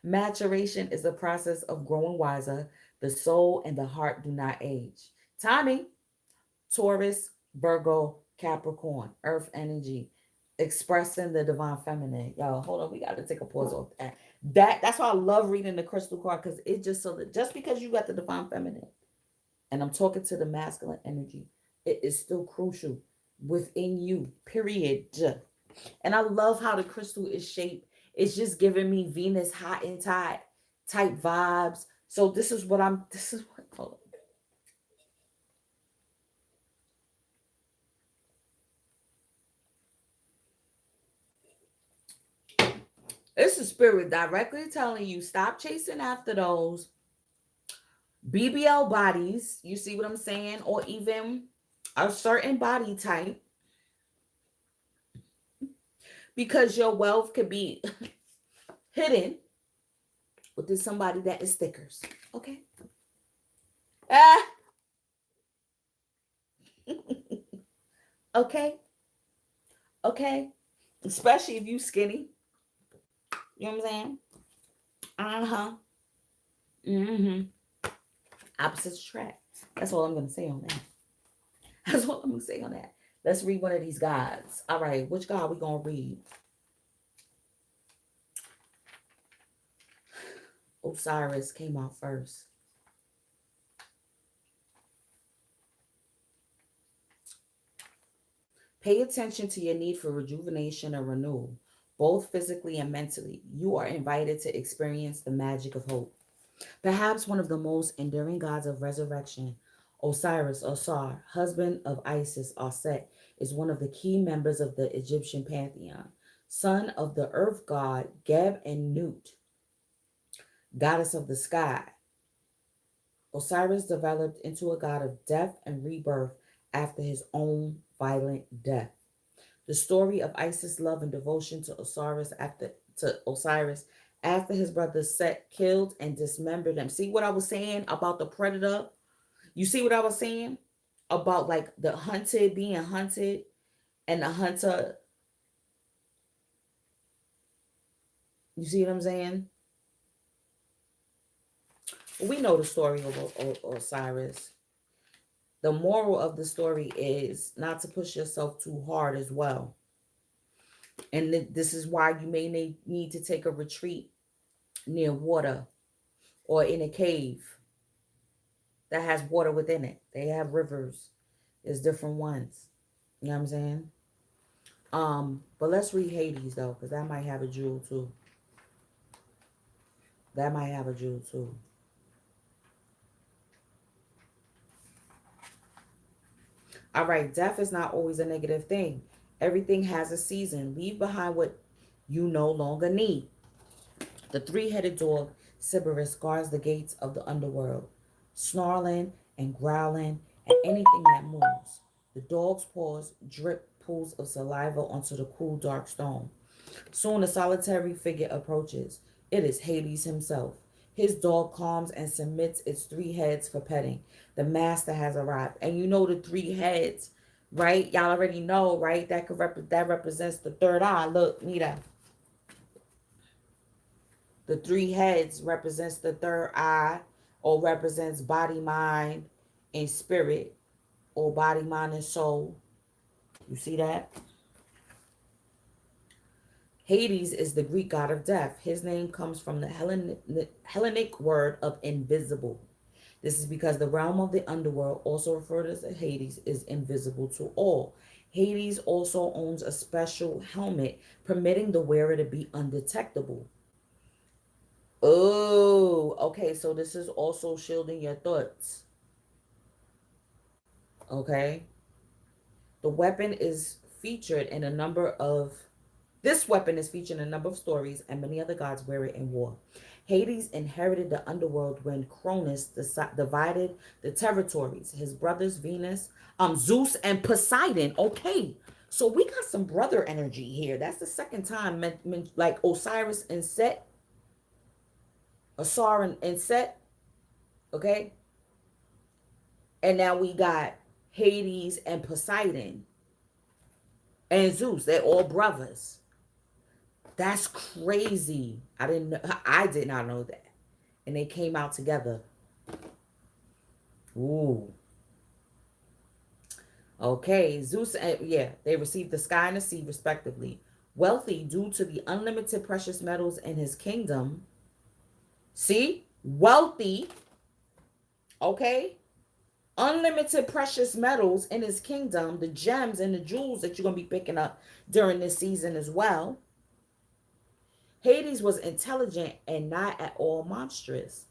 Maturation is a process of growing wiser. The soul and the heart do not age. Timing, Taurus, Virgo, Capricorn, Earth energy, expressing the divine feminine. Yo, hold on, we got to take a pause off that. That's why I love reading the crystal card because it just so that just because you got the divine feminine and I'm talking to the masculine energy, it is still crucial within you. Period. And I love how the crystal is shaped. It's just giving me Venus hot and tight type vibes. So this is what hold on. It's the spirit directly telling you stop chasing after those BBL bodies. You see what I'm saying? Or even a certain body type because your wealth could be hidden with this somebody that is stickers. Okay. Ah, okay. Okay. Especially if you skinny. You know what I'm saying? Uh-huh. Mm-hmm. Opposites attract. That's all I'm gonna say on that. That's all I'm gonna say on that. Let's read one of these gods. All right, which god we gonna read? Osiris came out first. Pay attention to your need for rejuvenation and renewal, both physically and mentally. You are invited to experience the magic of hope. Perhaps one of the most enduring gods of resurrection, Osiris, Osar, husband of Isis, Aset, is one of the key members of the Egyptian pantheon. Son of the earth god Geb and Nut, goddess of the sky, Osiris developed into a god of death and rebirth after his own violent death. The story of Isis' love and devotion to Osiris after his brother Set killed and dismembered him. See what I was saying about the predator? You see what I was saying about like the hunted being hunted and the hunter. You see what I'm saying? We know the story of Osiris. The moral of the story is not to push yourself too hard as well. And this is why you may need to take a retreat near water or in a cave that has water within it. They have rivers. There's different ones. You know what I'm saying? But let's read Hades though, because that might have a jewel too. That might have a jewel too. All right, death is not always a negative thing. Everything has a season. Leave behind what you no longer need. The three-headed dog, Sybaris, guards the gates of the underworld, snarling and growling at anything that moves. The dog's paws drip pools of saliva onto the cool, dark stone. Soon a solitary figure approaches. It is Hades himself. His dog calms and submits its three heads for petting. The master has arrived. And you know the three heads, right? Y'all already know, right? That represents the third eye. Look, Nita. The three heads represents the third eye, or represents body, mind, and spirit, or body, mind, and soul. You see that? Hades is the Greek god of death. His name comes from the Hellenic word of invisible. This is because the realm of the underworld, also referred as Hades, is invisible to all. Hades also owns a special helmet permitting the wearer to be undetectable. Oh, okay. So this is also shielding your thoughts. Okay. The weapon is featured in a number of This weapon is featured in a number of stories, and many other gods wear it in war. Hades inherited the underworld when Cronus divided the territories. His brothers Venus, Zeus, and Poseidon. Okay, so we got some brother energy here. That's the second time, like Osiris and Set, Osar and Set. Okay, and now we got Hades and Poseidon and Zeus. They're all brothers. That's crazy. I did not know that. And they came out together. Ooh. Okay. Zeus, they received the sky and the sea respectively. Wealthy due to the unlimited precious metals in his kingdom. See? Wealthy. Okay? Unlimited precious metals in his kingdom. The gems and the jewels that you're going to be picking up during this season as well. Hades was intelligent and not at all monstrous.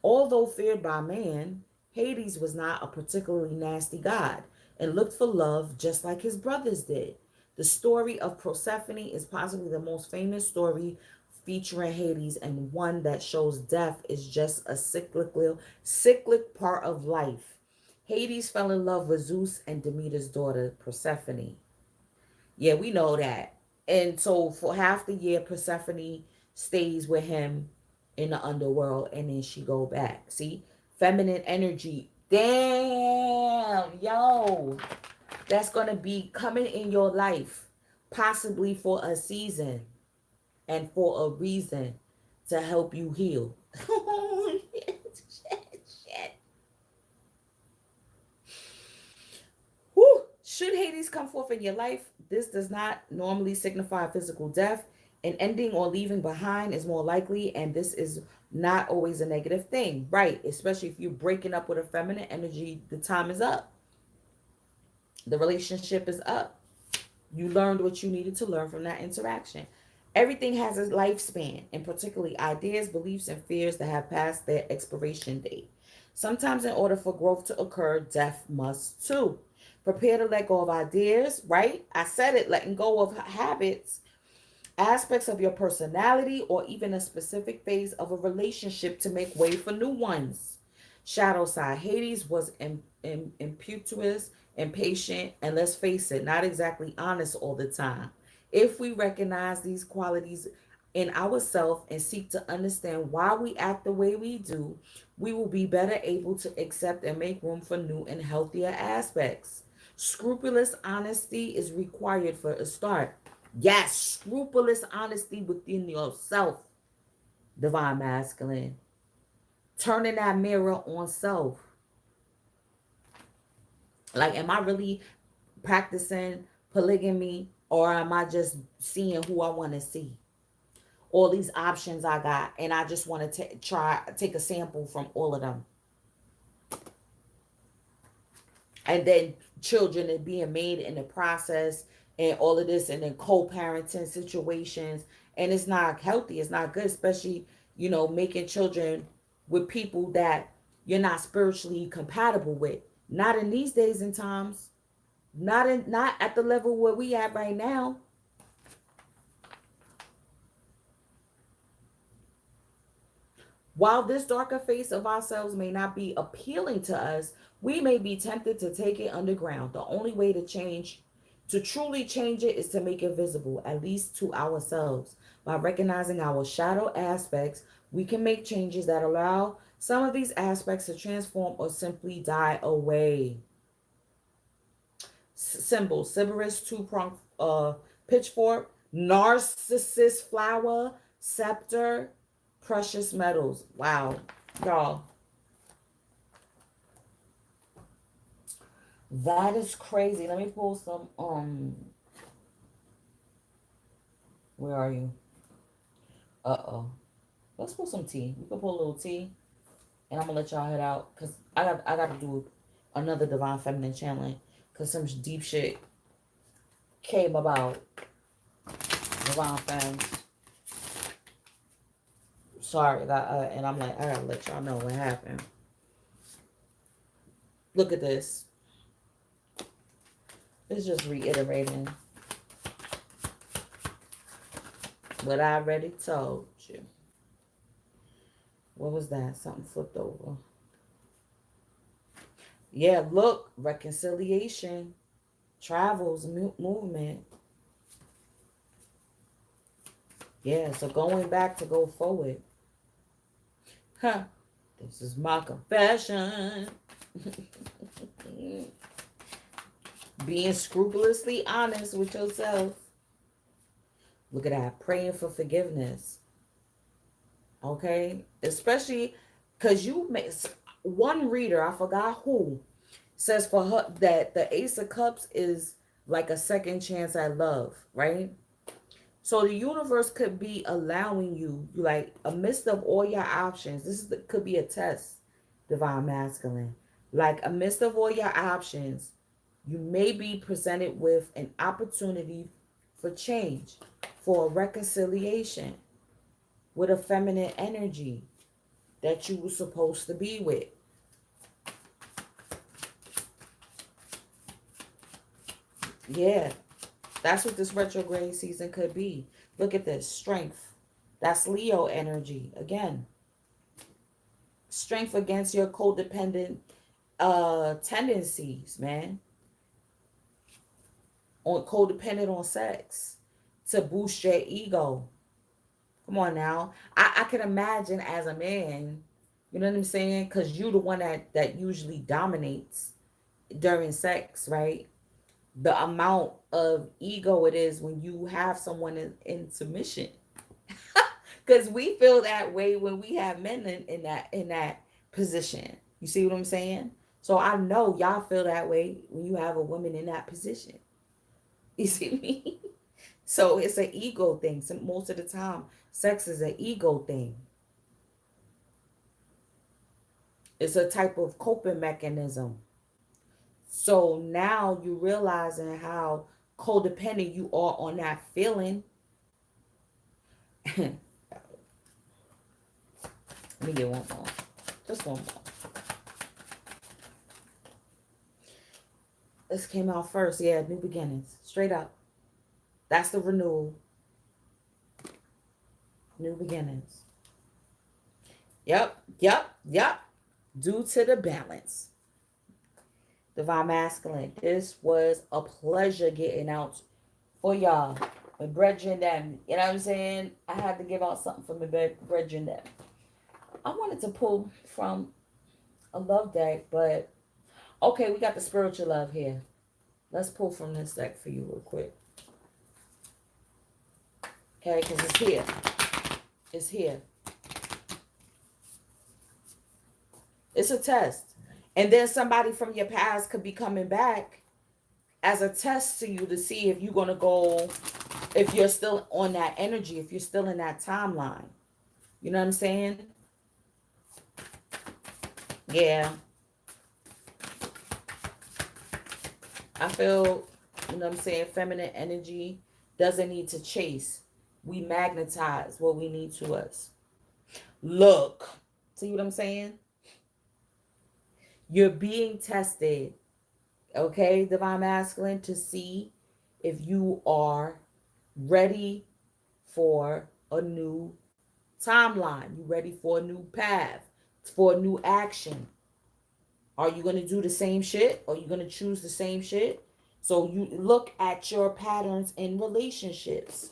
Although feared by man, Hades was not a particularly nasty god and looked for love just like his brothers did. The story of Persephone is possibly the most famous story featuring Hades, and one that shows death is just a cyclic part of life. Hades fell in love with Zeus and Demeter's daughter, Persephone. Yeah, we know that. And so for half the year, Persephone stays with him in the underworld, and then she go back. See? Feminine energy. Damn, yo. That's going to be coming in your life, possibly for a season and for a reason to help you heal. Shit. Whew. Should Hades come forth in your life, this does not normally signify physical death. An ending or leaving behind is more likely, and this is not always a negative thing, right? Especially if you're breaking up with a feminine energy, the time is up. The relationship is up. You learned what you needed to learn from that interaction. Everything has a lifespan, and particularly ideas, beliefs, and fears that have passed their expiration date. Sometimes in order for growth to occur, death must too. Prepare to let go of ideas, right? I said it, letting go of habits, aspects of your personality, or even a specific phase of a relationship to make way for new ones. Shadow side. Hades was impetuous, impatient, and let's face it, not exactly honest all the time. If we recognize these qualities, in ourselves and seek to understand why we act the way we do, we will be better able to accept and make room for new and healthier aspects. Scrupulous honesty is required for a start. Yes, scrupulous honesty within yourself, divine masculine. Turning that mirror on self. Like, am I really practicing polygamy, or am I just seeing who I want to see? All these options I got, and I just want to take a sample from all of them. And then children are being made in the process, and all of this, and then co-parenting situations, and it's not healthy, it's not good, especially, making children with people that you're not spiritually compatible with. Not in these days and times. Not at the level where we at right now. While this darker face of ourselves may not be appealing to us, we may be tempted to take it underground. The only way to truly change it, is to make it visible, at least to ourselves. By recognizing our shadow aspects, we can make changes that allow some of these aspects to transform or simply die away. Symbol: Cerberus, two-pronged pitchfork, narcissus flower, scepter, precious metals. Wow, y'all. That is crazy. Let me pull some, where are you? Uh-oh. Let's pull some tea. We can pull a little tea, and I'm gonna let y'all head out, because I got to do another divine feminine channeling, because some deep shit came about. Divine femmes. Sorry, and I'm like, I gotta let y'all know what happened. Look at this. It's just reiterating what I already told you. What was that? Something flipped over. Yeah, look, reconciliation, travels, movement. Yeah, so going back to go forward. Huh. This is my confession. Being scrupulously honest with yourself. Look at that. Praying for forgiveness. Okay? Especially because one reader, I forgot who, says for her that the Ace of Cups is like a second chance at love, right? So the universe could be allowing you, like, amidst of all your options, could be a test, divine masculine. Like, amidst of all your options, you may be presented with an opportunity for change, for a reconciliation with a feminine energy that you were supposed to be with. Yeah, that's what this retrograde season could be. Look at this. Strength. That's Leo energy. Again, strength against your codependent tendencies, man. Codependent on sex to boost your ego. Come on now. I can imagine as a man, you know what I'm saying? Because you're the one that usually dominates during sex, right? The amount of ego it is when you have someone in submission. Because we feel that way when we have men in that position. You see what I'm saying? So I know y'all feel that way when you have a woman in that position. You see me? So it's an ego thing. So most of the time, sex is an ego thing. It's a type of coping mechanism. So now you're realizing how codependent you are on that feeling. Let me get one more. Just one more. This came out first. Yeah, new beginnings. Straight up. That's the renewal. New beginnings. Yep. Due to the balance. Divine masculine. This was a pleasure getting out for y'all. My brethren them. You know what I'm saying? I had to give out something for my brethren them. I wanted to pull from a love deck, but okay, we got the spiritual love here. Let's pull from this deck for you real quick. Okay, because it's here. It's here. It's a test. And then somebody from your past could be coming back as a test to you to see if you're going to go, if you're still on that energy, if you're still in that timeline. You know what I'm saying? Yeah. I feel, you know what I'm saying, feminine energy doesn't need to chase. We magnetize what we need to us. Look. See what I'm saying? You're being tested, okay, Divine Masculine, to see if you are ready for a new timeline. You ready for a new path, for a new action. Are you going to do the same shit? Or are you going to choose the same shit? So you look at your patterns in relationships.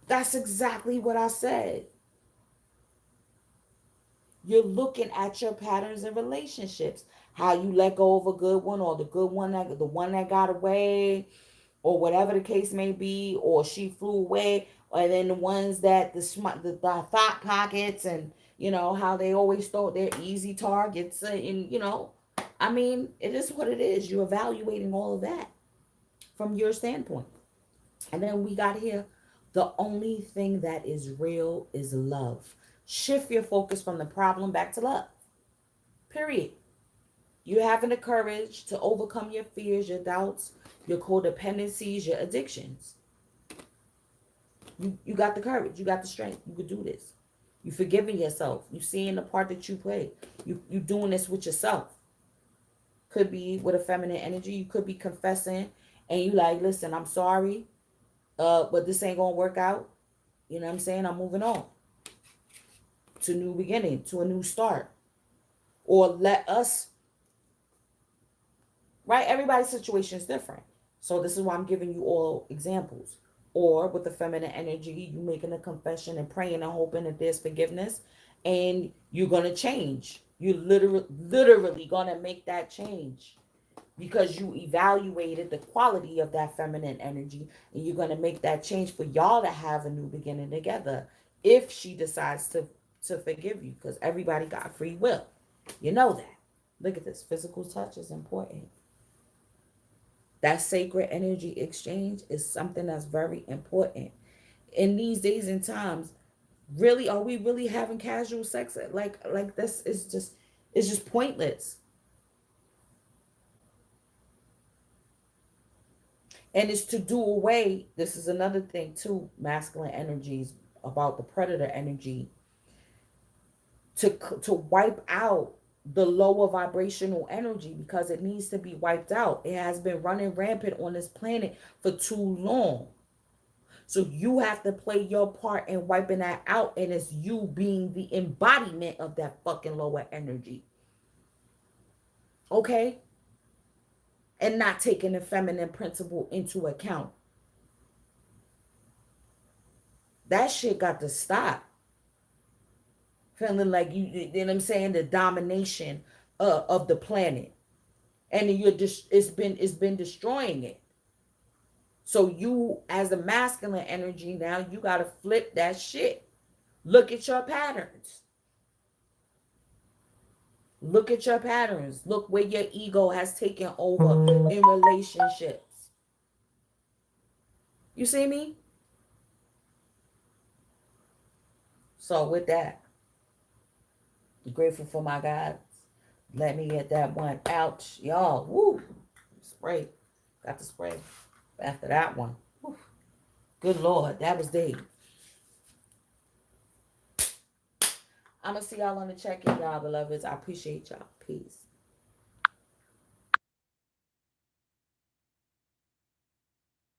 That's exactly what I said. You're looking at your patterns in relationships. How you let go of a good one, or the good one, the one that got away, or whatever the case may be, or she flew away, and then the ones that the thought pockets, and you know how they always thought they're easy targets, and you know, I mean, it is what it is. You're evaluating all of that from your standpoint. And then we got here, the only thing that is real is love. Shift your focus from the problem back to love. Period. You having the courage to overcome your fears, your doubts, your codependencies, your addictions. You got the courage. You got the strength. You could do this. You forgiving yourself. You seeing the part that you play. You doing this with yourself. Could be with a feminine energy. You could be confessing and you like, listen, I'm sorry, but this ain't gonna work out. You know what I'm saying? I'm moving on to a new beginning, to a new start. Or let us, right? Everybody's situation is different. So this is why I'm giving you all examples. Or with the feminine energy, you making a confession and praying and hoping that there's forgiveness, and you're gonna change. You literally gonna make that change because you evaluated the quality of that feminine energy, and you're gonna make that change for y'all to have a new beginning together. If she decides to forgive you, because everybody got free will, you know that. Look at this. Physical touch is important. That sacred energy exchange is something that's very important. In these days and times, really, are we really having casual sex? Like this is just, it's just pointless. And it's to do away, this is another thing too, masculine energies, about the predator energy, to wipe out the lower vibrational energy, because it needs to be wiped out. It has been running rampant on this planet for too long. So you have to play your part in wiping that out, and it's you being the embodiment of that fucking lower energy. Okay? And not taking the feminine principle into account. That shit got to stop. Feeling like you know what I'm saying, the domination of the planet, and you're just it's been destroying it. So you, as a masculine energy, now you got to flip that shit. Look at your patterns. Look at your patterns. Look where your ego has taken over in relationships. You see me? So with that, I'm grateful for my God. Let me get that one out, y'all. Woo! Spray. Got the spray. After that one. Woo. Good Lord, that was deep. I'm going to see y'all on the check-in, y'all beloveds. I appreciate y'all. Peace.